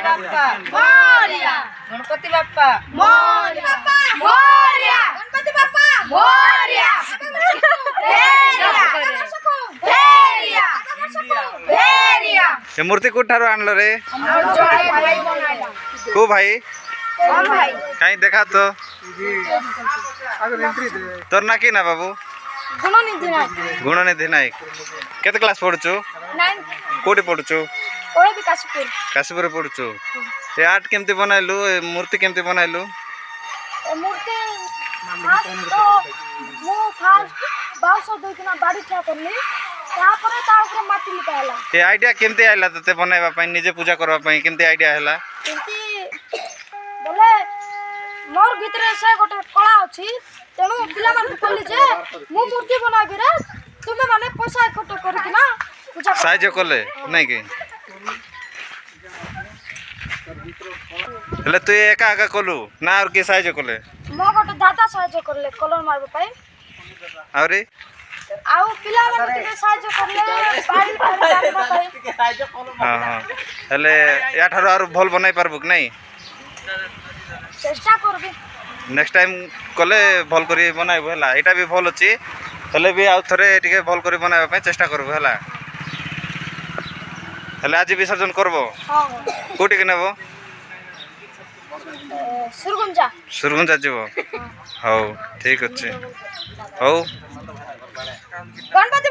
बाप्पा मोरया गणपति बाप्पा मोरया मोरया गणपति बाप्पा मोरया भेरिया भेरिया ये मूर्ति कोठारो आणलो रे भाई बनाइला को भाई कौन भाई कहीं देखा तो तोर ना की ना बाबू गुणनिधि नायक गुणनिधि नायक केते क्लास पढुछु 9th कोठी पढुछु ओळे विकासपुर काशीपुर पढुछु ये आर्ट केमती बनाइलु ए मूर्ति केमती बनाइलु मूर्ति तो मो फास्ट बाउस दोकिना बाड़ी छा करली यहाँ पर ता ऊपर माटी लिपाला ये आइडिया केमती आइला तते बनाइबा पई निजे पूजा करबा पई केमती आइडिया हैला एंती बोले मोर भितरे से गोटे कला अछि तेणु पिला मान कहली जे मु मूर्ति बनाबी रे तुमे माने पैसा इकट्ठा करके ना पूजा कर साहाय्य कले नहीं कि हेले तू एका एका कलु ना और के साहाय्य कले मो गोटे दादा साहाय्य करले कलर मारबा पई आउरी आउ पिला मान के साहाय्य करले बाड़ी मारबा पई हां हां हेले या ठारो और भल बनाई पारबु कि नहीं चेष्टा करबी नेक्स्ट टाइम कले भल करी बनाइबो हला एटा भी भल अछि तले भी आउ थरे टिके भल करी बनाइबा पई चेष्टा करबो हला हला आज विसर्जन करबो हां कोठी के नेबो सुरगुंजा सुरगुंजा जीवो हौ ठीक अछि हौ गणपति